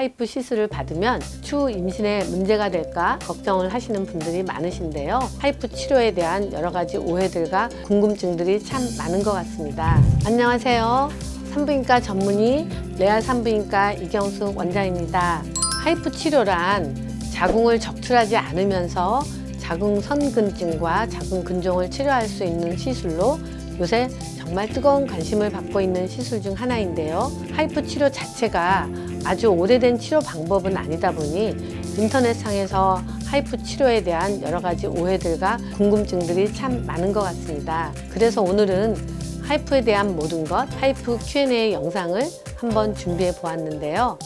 하이프 시술을 받으면 추후 임신에 문제가 될까 걱정을 하시는 분들이 많으신데요. 하이프 치료에 대한 여러 가지 오해들과 궁금증들이 참 많은 것 같습니다. 안녕하세요. 산부인과 전문의 레아 산부인과 이경숙 원장입니다. 하이프 치료란 자궁을 적출하지 않으면서 자궁 선근증과 자궁 근종을 치료할 수 있는 시술로 요새 정말 뜨거운 관심을 받고 있는 시술 중 하나인데요. 하이프 치료 자체가 아주 오래된 치료 방법은 아니다 보니 인터넷상에서 하이프 치료에 대한 여러 가지 오해들과 궁금증들이 참 많은 것 같습니다. 그래서 오늘은 하이프에 대한 모든 것, 하이프 Q&A 영상을 한번 준비해 보았는데요.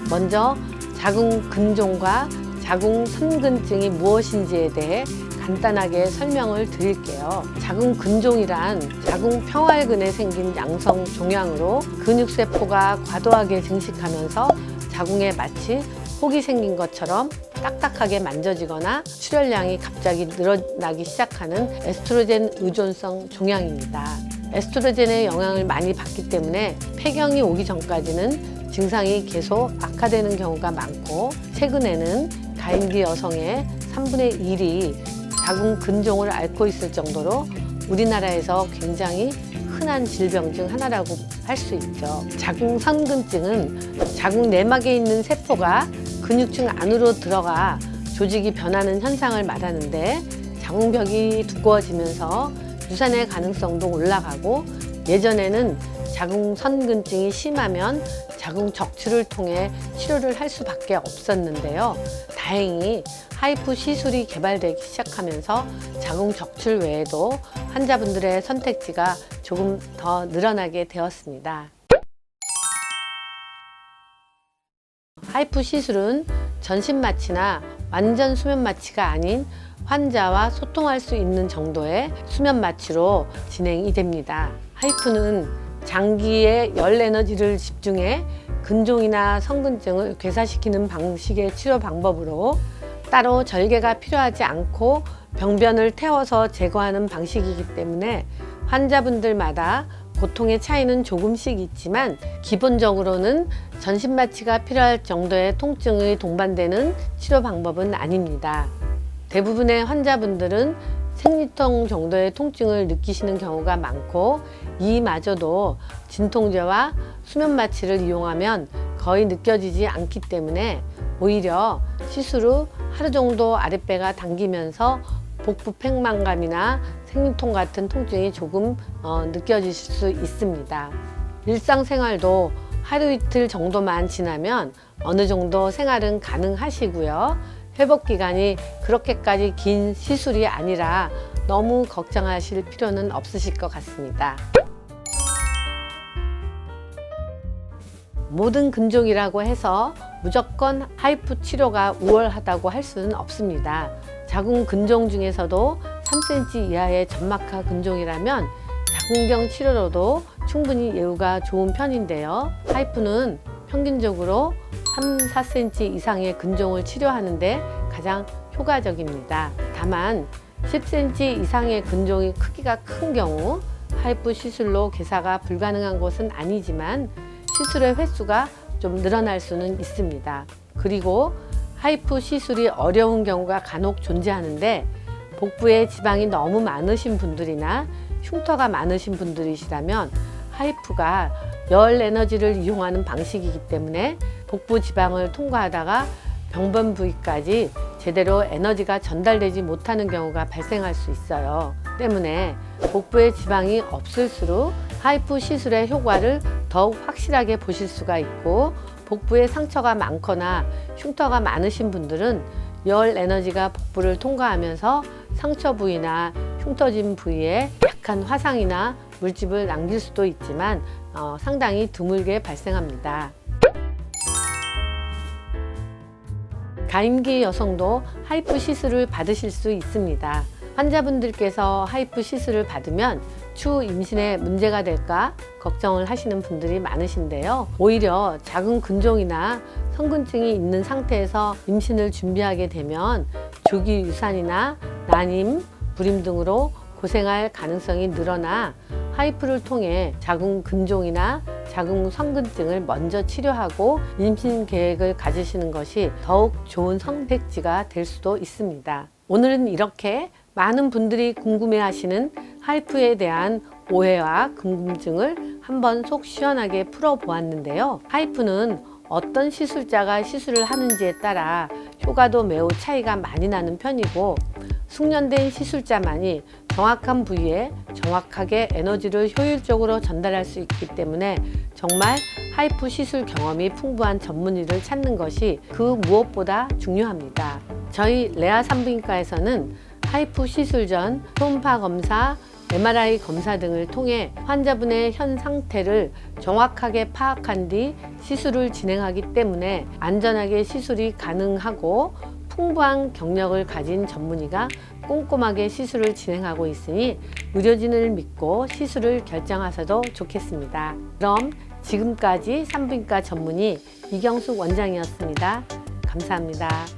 먼저 자궁 근종과 자궁 선근증이 무엇인지에 대해 간단하게 설명을 드릴게요. 자궁 근종이란 자궁 평활근에 생긴 양성 종양으로 근육세포가 과도하게 증식하면서 자궁에 마치 혹이 생긴 것처럼 딱딱하게 만져지거나 출혈량이 갑자기 늘어나기 시작하는 에스트로겐 의존성 종양입니다. 에스트로겐의 영향을 많이 받기 때문에 폐경이 오기 전까지는 증상이 계속 악화되는 경우가 많고, 최근에는 가임기 여성의 3분의 1이 자궁 근종을 앓고 있을 정도로 우리나라에서 굉장히 흔한 질병 중 하나라고 할 수 있죠. 자궁 선근증은 자궁 내막에 있는 세포가 근육층 안으로 들어가 조직이 변하는 현상을 말하는데, 자궁벽이 두꺼워지면서 유산의 가능성도 올라가고, 예전에는 자궁 선근증이 심하면 자궁 적출을 통해 치료를 할 수밖에 없었는데요. 다행히 하이프 시술이 개발되기 시작하면서 자궁 적출 외에도 환자분들의 선택지가 조금 더 늘어나게 되었습니다. 하이프 시술은 전신 마취나 완전 수면 마취가 아닌 환자와 소통할 수 있는 정도의 수면 마취로 진행이 됩니다. 하이프는 장기에 열 에너지를 집중해 근종이나 선근증을 괴사시키는 방식의 치료 방법으로 따로 절개가 필요하지 않고 병변을 태워서 제거하는 방식이기 때문에 환자분들마다 고통의 차이는 조금씩 있지만 기본적으로는 전신 마취가 필요할 정도의 통증이 동반되는 치료 방법은 아닙니다. 대부분의 환자분들은 생리통 정도의 통증을 느끼시는 경우가 많고, 이마저도 진통제와 수면 마취를 이용하면 거의 느껴지지 않기 때문에 오히려 시술 후 하루 정도 아랫배가 당기면서 복부 팽만감이나 생리통 같은 통증이 조금 느껴지실 수 있습니다. 일상생활도 하루 이틀 정도만 지나면 어느 정도 생활은 가능하시고요. 회복 기간이 그렇게까지 긴 시술이 아니라 너무 걱정하실 필요는 없으실 것 같습니다. 모든 근종이라고 해서 무조건 하이프 치료가 우월하다고 할 수는 없습니다. 자궁 근종 중에서도 3cm 이하의 점막하 근종이라면 자궁경 치료로도 충분히 예후가 좋은 편인데요. 하이프는 평균적으로 3, 4cm 이상의 근종을 치료하는데 가장 효과적입니다. 다만 10cm 이상의 근종이 크기가 큰 경우 하이프 시술로 괴사가 불가능한 것은 아니지만 시술의 횟수가 좀 늘어날 수는 있습니다. 그리고 하이프 시술이 어려운 경우가 간혹 존재하는데, 복부에 지방이 너무 많으신 분들이나 흉터가 많으신 분들이시라면 하이프가 열 에너지를 이용하는 방식이기 때문에 복부 지방을 통과하다가 병변 부위까지 제대로 에너지가 전달되지 못하는 경우가 발생할 수 있어요. 때문에 복부에 지방이 없을수록 하이프 시술의 효과를 더욱 확실하게 보실 수가 있고, 복부에 상처가 많거나 흉터가 많으신 분들은 열 에너지가 복부를 통과하면서 상처 부위나 흉터진 부위에 약한 화상이나 물집을 남길 수도 있지만 상당히 드물게 발생합니다. 가임기 여성도 하이프 시술을 받으실 수 있습니다. 환자분들께서 하이프 시술을 받으면 추후 임신에 문제가 될까 걱정을 하시는 분들이 많으신데요. 오히려 자궁 근종이나 선근증이 있는 상태에서 임신을 준비하게 되면 조기 유산이나 난임, 불임 등으로 고생할 가능성이 늘어나 하이프를 통해 자궁 근종이나 자궁 성근증을 먼저 치료하고 임신 계획을 가지시는 것이 더욱 좋은 선택지가 될 수도 있습니다. 오늘은 이렇게 많은 분들이 궁금해하시는 하이프에 대한 오해와 궁금증을 한번 속 시원하게 풀어보았는데요. 하이프는 어떤 시술자가 시술을 하는지에 따라 효과도 매우 차이가 많이 나는 편이고, 숙련된 시술자만이 정확한 부위에 정확하게 에너지를 효율적으로 전달할 수 있기 때문에 정말 하이프 시술 경험이 풍부한 전문의를 찾는 것이 그 무엇보다 중요합니다. 저희 레아 산부인과에서는 하이프 시술 전 초음파 검사, MRI 검사 등을 통해 환자분의 현 상태를 정확하게 파악한 뒤 시술을 진행하기 때문에 안전하게 시술이 가능하고, 풍부한 경력을 가진 전문의가 꼼꼼하게 시술을 진행하고 있으니 의료진을 믿고 시술을 결정하셔도 좋겠습니다. 그럼 지금까지 산부인과 전문의 이경숙 원장이었습니다. 감사합니다.